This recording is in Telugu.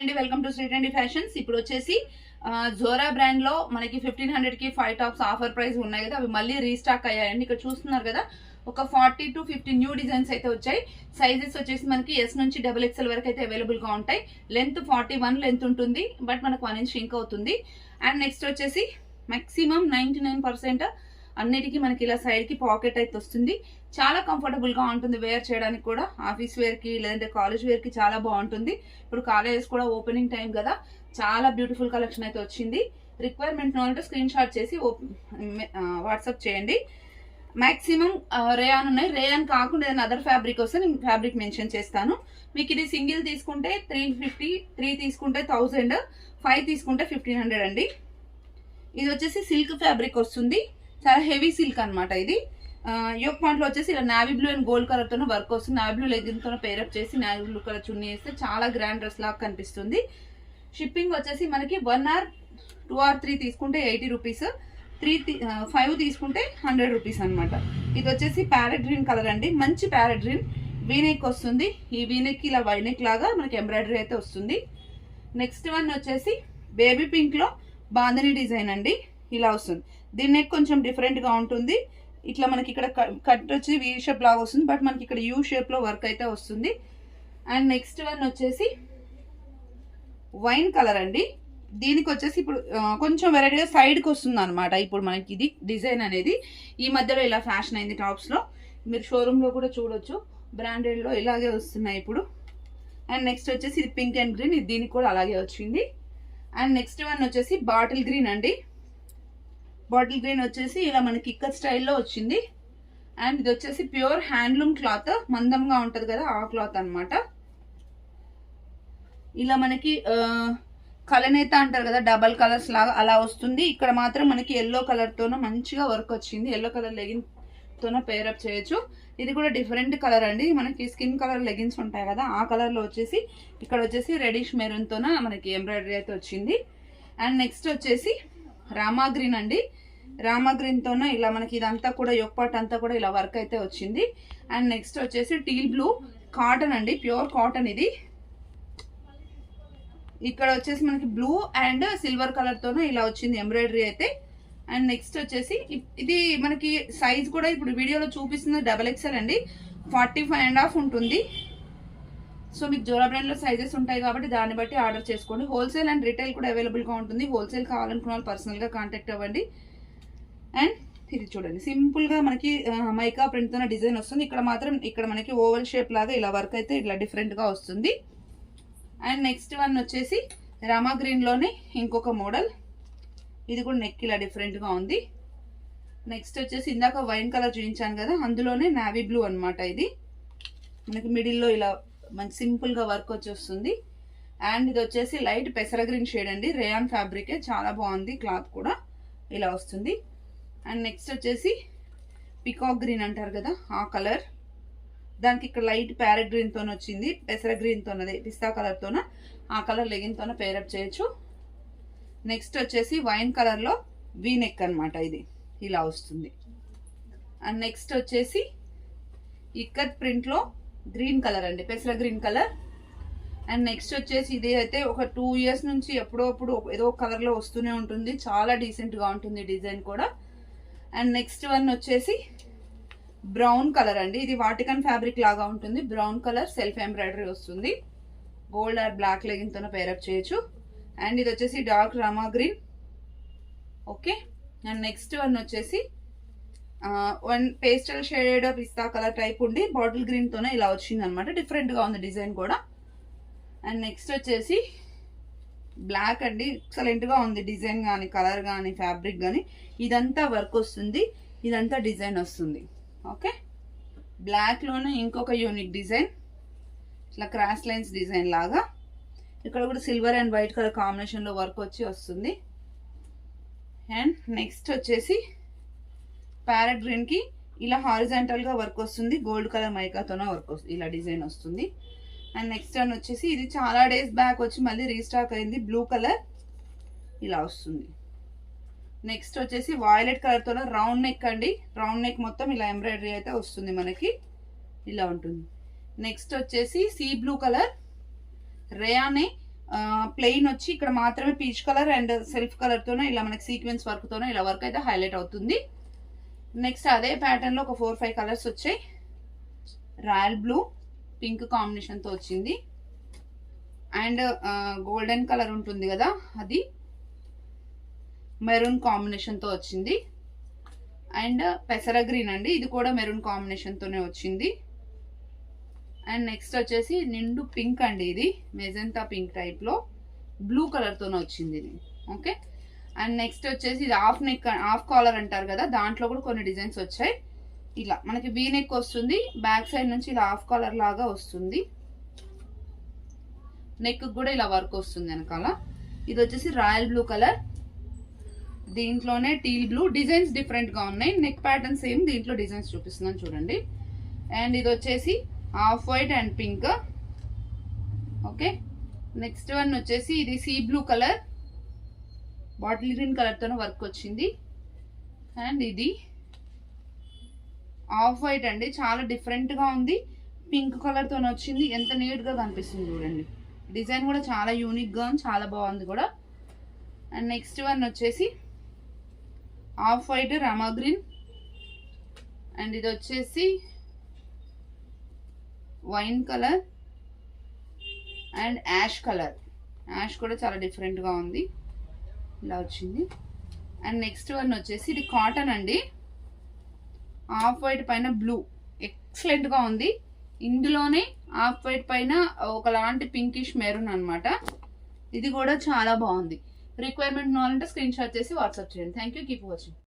అండి welcome to Shri trendy fashions. ఇప్పుడు వచ్చేసి జోరా బ్రాండ్ లో మనకి 1500 కి 5 టాప్స్ ఆఫర్ ప్రైస్ ఉన్నాయి కదా, అవి మళ్ళీ రీస్టాక్ అయ్యాయండి. ఇక్కడ చూస్తున్నారు కదా, ఒక 40 to 50 న్యూ డిజైన్స్ అయితే వచ్చాయి. సైజెస్ వచ్చేసి మనకి ఎస్ నుంచి XXL వరకు అయితే అవైలబుల్ గా ఉంటాయి. లెంత్ 41 లెంత్ ఉంటుంది, బట్ మనకు 1 ఇంచ్ షింక్ అవుతుంది. అండ్ నెక్స్ట్ వచ్చేసి మాక్సిమం 99% అన్నిటికీ మనకి ఇలా సైడ్ కి పాకెట్ అయితే వస్తుంది. చాలా కంఫర్టబుల్ గా ఉంటుంది వేర్ చేయడానికి కూడా. ఆఫీస్ వేర్ కి లేదంటే కాలేజ్ వేర్ కి చాలా బాగుంటుంది. ఇప్పుడు కాలేజెస్ కూడా ఓపెనింగ్ టైం కదా, చాలా బ్యూటిఫుల్ కలెక్షన్ అయితే వచ్చింది. రిక్వైర్మెంట్ ఉంటే స్క్రీన్ షాట్ చేసి వాట్సాప్ చేయండి. మాక్సిమం రేయాన్ ఉన్నాయి. రేయాన్ కాకుండా ఏదైనా అదర్ ఫ్యాబ్రిక్ వస్తే నేను ఫ్యాబ్రిక్ మెన్షన్ చేస్తాను. మీకు ఇది సింగిల్ తీసుకుంటే 350, 3 తీసుకుంటే 1000, 5 తీసుకుంటే 1500 అండి. ఇది వచ్చేసి సిల్క్ ఫ్యాబ్రిక్ వస్తుంది, చాలా హెవీ సిల్క్ అనమాట. ఇది యోక్ పాయింట్ లో వచ్చేసి ఇలా navy blue and gold colour తోనే వర్క్ వస్తుంది. నావీ బ్లూ లెగ్గిన్ తో పేరప్ చేసి నావీ బ్లూ కలర్ చున్నీ వేస్తే చాలా గ్రాండ్ డ్రెస్ లాగా కనిపిస్తుంది. షిప్పింగ్ వచ్చేసి మనకి 1 or 2 or 3 తీసుకుంటే 80 రూపీస్, 5 తీసుకుంటే 100 రూపీస్ అనమాట. ఇది వచ్చేసి ప్యారెట్ గ్రీన్ కలర్ అండి, మంచి ప్యారెట్ గ్రీన్. వీనెక్ వస్తుంది. ఈ వీనెక్ ఇలా వైనెక్ లాగా మనకి ఎంబ్రాయిడరీ అయితే వస్తుంది. నెక్స్ట్ వన్ వచ్చేసి బేబీ పింక్ లో బాందని డిజైన్ అండి, ఇలా వస్తుంది. దీని నెక్ కొంచెం డిఫరెంట్ గా ఉంటుంది. ఇట్లా మనకి ఇక్కడ కట్ వచ్చి వీ షేప్ లాగా వస్తుంది, బట్ మనకి ఇక్కడ యూ షేప్ లో వర్క్ అయితే వస్తుంది. అండ్ నెక్స్ట్ వన్ వచ్చేసి వైన్ కలర్ అండి. దీనికి వచ్చేసి ఇప్పుడు కొంచెం వెరైటీగా సైడ్కి వస్తుంది అనమాట. ఇప్పుడు మనకి ఇది డిజైన్ అనేది ఈ మధ్యలో ఇలా ఫ్యాషన్ అయింది టాప్స్ లో. మీరు షోరూమ్ లో కూడా చూడొచ్చు, బ్రాండెడ్ లో ఇలాగే వస్తున్నాయి ఇప్పుడు. అండ్ నెక్స్ట్ వచ్చేసి ఇది పింక్ అండ్ గ్రీన్, ఇది దీనికి కూడా అలాగే వచ్చింది. అండ్ నెక్స్ట్ వన్ వచ్చేసి బాటిల్ గ్రీన్ అండి. బాటిల్ గ్రీన్ వచ్చేసి ఇలా మనకి ఇక్కత్ స్టైల్లో వచ్చింది. అండ్ ఇది వచ్చేసి ప్యూర్ హ్యాండ్లూమ్ క్లాత్, మందంగా ఉంటది కదా ఆ క్లాత్ అనమాట. ఇలా మనకి కలనేత అంటారు కదా, డబల్ కలర్స్ లాగా అలా వస్తుంది. ఇక్కడ మాత్రం మనకి ఎల్లో కలర్ తోన మంచిగా వర్క్ వచ్చింది. ఎల్లో కలర్ లెగిన్ తోన పేరప్ చేయొచ్చు. ఇది కూడా డిఫరెంట్ కలర్ అండి, మనకి స్కిన్ కలర్ లెగిన్స్ ఉంటాయి కదా ఆ కలర్ లో వచ్చేసి ఇక్కడ వచ్చేసి రెడిష్ మెరూన్ తోన మనకి ఎంబ్రాయిడరీ అయితే వచ్చింది. అండ్ నెక్స్ట్ వచ్చేసి రామా గ్రీన్ అండి. రామా గ్రీన్ తోన ఇలా మనకి ఇదంతా కూడా యోక్ పార్ట్ అంతా కూడా ఇలా వర్క్ అయితే వచ్చింది. అండ్ నెక్స్ట్ వచ్చేసి టీల్ బ్లూ కాటన్ అండి, ప్యూర్ కాటన్. ఇది ఇక్కడ వచ్చేసి మనకి బ్లూ అండ్ సిల్వర్ కలర్ తోన ఇలా వచ్చింది ఎంబ్రాయిడరీ అయితే. అండ్ నెక్స్ట్ వచ్చేసి ఇది మనకి సైజ్ కూడా ఇప్పుడు వీడియోలో చూపిస్తుంది XXL అండి, 45.5 ఉంటుంది. సో మీకు జోరా బ్రాండ్ లో సైజెస్ ఉంటాయి కాబట్టి దాన్ని బట్టి ఆర్డర్ చేసుకోండి. హోల్సేల్ అండ్ రిటైల్ కూడా అవైలబుల్ గా ఉంటుంది. హోల్సేల్ కావాలనుకున్న వాళ్ళు పర్సనల్ గా కాంటాక్ట్ అవ్వండి. అండ్ ఇది చూడండి, సింపుల్ గా మనకి మైకా ప్రింట్ తో డిజైన్ వస్తుంది. ఇక్కడ మాత్రం ఇక్కడ మనకి ఓవల్ షేప్ లాగా ఇలా వర్క్ అయితే ఇట్లా డిఫరెంట్ గా వస్తుంది. అండ్ నెక్స్ట్ వన్ వచ్చేసి రామా గ్రీన్ లోనే ఇంకొక మోడల్, ఇది కూడా నెక్ ఇలా డిఫరెంట్ గా ఉంది. నెక్స్ట్ వచ్చేసి ఇందాక వైన్ కలర్ చూపించాను కదా, అందులోనే నావీ బ్లూ అనమాట. ఇది మనకి మిడిల్లో ఇలా మంచి సింపుల్ గా వర్క్ వచ్చేస్తుంది. అండ్ ఇది వచ్చేసి లైట్ పెసర గ్రీన్ షేడ్ అండి, రేయాన్ ఫ్యాబ్రికే, చాలా బాగుంది. క్లాత్ కూడా ఇలా వస్తుంది. అండ్ నెక్స్ట్ వచ్చేసి పికాక్ గ్రీన్ అంటారు కదా ఆ కలర్, దానికి ఇక్కడ లైట్ ప్యారెట్ గ్రీన్ తోనే వచ్చింది. పెసర గ్రీన్ తోనదే పిస్తా కలర్ తోన ఆ కలర్ లెగిన్ తోన పేరప్ చేయొచ్చు. నెక్స్ట్ వచ్చేసి వైన్ కలర్ లో వీ నెక్ అనమాట, ఇది ఇలా వస్తుంది. అండ్ నెక్స్ట్ వచ్చేసి ఇక్కత్ ప్రింట్ లో గ్రీన్ కలర్ అండి, పెసర గ్రీన్ కలర్. అండ్ నెక్స్ట్ వచ్చేసి ఇది అయితే ఒక 2 years నుంచి ఎప్పుడప్పుడు ఏదో కలర్ లో వస్తూనే ఉంటుంది, చాలా డీసెంట్ గా ఉంటుంది డిజైన్ కూడా. అండ్ నెక్స్ట్ వన్ వచ్చేసి బ్రౌన్ కలర్ అండి, ఇది వాటికన్ ఫ్యాబ్రిక్ లాగా ఉంటుంది. బ్రౌన్ కలర్ సెల్ఫ్ ఎంబ్రాయిడరీ వస్తుంది, గోల్డ్ ఆర్ బ్లాక్ లెగిన్ తోనే పేరప్ చేయొచ్చు. అండ్ ఇది వచ్చేసి dark Rama green. Okay. And next one వచ్చేసి వన్ పేస్టల్ షేడెడ్ పిస్తా కలర్ టైప్ ఉండి బాటిల్ గ్రీన్ తోనే ఇలా వచ్చింది అనమాట, డిఫరెంట్ గా ఉంది డిజైన్ కూడా. అండ్ నెక్స్ట్ వచ్చేసి బ్లాక్ అండి, ఎక్సలెంట్ గా ఉంది డిజైన్ కానీ కలర్ కానీ ఫ్యాబ్రిక్ కానీ. ఇదంతా వర్క్ వస్తుంది, ఇదంతా డిజైన్ వస్తుంది. ఓకే. బ్లాక్ లోనే ఇంకొక యూనిక్ డిజైన్, ఇట్లా క్రాస్ లైన్స్ డిజైన్ లాగా. ఇక్కడ కూడా silver and white colour combination లో వర్క్ వచ్చి వస్తుంది. అండ్ నెక్స్ట్ వచ్చేసి ప్యారెట్ గ్రీన్ కి ఇలా హారిజాంటల్ గా వర్క్ వస్తుంది, గోల్డ్ కలర్ మైకాతోనే వర్క్ వస్తుంది, ఇలా డిజైన్ వస్తుంది. అండ్ నెక్స్ట్ వన్ వచ్చేసి ఇది చాలా డేస్ బ్యాక్ వచ్చి మళ్ళీ రీస్టాక్ అయింది, బ్లూ కలర్ ఇలా వస్తుంది. నెక్స్ట్ వచ్చేసి వాయిలెట్ కలర్ తో రౌండ్ నెక్ అండి, రౌండ్ నెక్ మొత్తం ఇలా ఎంబ్రాయిడరీ అయితే వస్తుంది మనకి, ఇలా ఉంటుంది. నెక్స్ట్ వచ్చేసి సీ బ్లూ కలర్ రేయానే ప్లెయిన్ వచ్చి ఇక్కడ మాత్రమే పీచ్ కలర్ అండ్ సెల్ఫ్ కలర్తోనే ఇలా మనకి సీక్వెన్స్ వర్క్తోనే ఇలా వర్క్ అయితే హైలైట్ అవుతుంది. నెక్స్ట్ అదే ప్యాటర్న్లో ఒక 4-5 కలర్స్ వచ్చాయి. రాయల్ బ్లూ పింక్ కాంబినేషన్తో వచ్చింది. అండ్ గోల్డెన్ కలర్ ఉంటుంది కదా, అది మెరూన్ కాంబినేషన్తో వచ్చింది. అండ్ పెసర గ్రీన్ అండి, ఇది కూడా మెరూన్ కాంబినేషన్తోనే వచ్చింది. అండ్ నెక్స్ట్ వచ్చేసి నిండు పింక్ అండి, ఇది మెజెంటా పింక్ టైప్లో బ్లూ కలర్తోనే వచ్చింది ఇది. ఓకే. అండ్ నెక్స్ట్ వచ్చేసి ఇది హాఫ్ నెక్, హాఫ్ కాలర్ అంటారు కదా, దాంట్లో కూడా కొన్ని డిజైన్స్ వచ్చాయి. ఇలా మనకి వీ నెక్ వస్తుంది, బ్యాక్ సైడ్ నుంచి ఇలా హాఫ్ కాలర్ లాగా వస్తుంది, నెక్ కూడా ఇలా వర్క్ వస్తుంది వెనకాల. ఇది వచ్చేసి రాయల్ బ్లూ కలర్, దీంట్లోనే టీల్ బ్లూ, డిజైన్స్ డిఫరెంట్గా ఉన్నాయి. నెక్ ప్యాటర్న్ సేమ్, దీంట్లో డిజైన్స్ చూపిస్తున్నాను చూడండి. అండ్ ఇది వచ్చేసి half white and pink. Okay. Next one వచ్చేసి ఇది sea blue colour, bottle green కలర్తోనే వర్క్ వచ్చింది. అండ్ ఇది హాఫ్ వైట్ అండి, చాలా డిఫరెంట్గా ఉంది, పింక్ కలర్తోనే వచ్చింది. ఎంత నీట్గా కనిపిస్తుంది చూడండి, డిజైన్ కూడా చాలా యూనిక్గా ఉంది, చాలా బాగుంది కూడా. అండ్ నెక్స్ట్ వన్ వచ్చేసి half white rama green. And ఇది వచ్చేసి wine colour and ash colour, ash కూడా చాలా డిఫరెంట్గా ఉంది, ఇలా వచ్చింది. అండ్ నెక్స్ట్ వన్ వచ్చేసి ఇది కాటన్ అండి, హాఫ్ వైట్ పైన బ్లూ, ఎక్సలెంట్గా ఉంది. ఇందులోనే హాఫ్ వైట్ పైన ఒకలాంటి పింకిష్ మెరూన్ అనమాట, ఇది కూడా చాలా బాగుంది. రిక్వైర్మెంట్ కావాలంటే స్క్రీన్ షాట్ చేసి వాట్సాప్ చేయండి. Thank you, keep watching.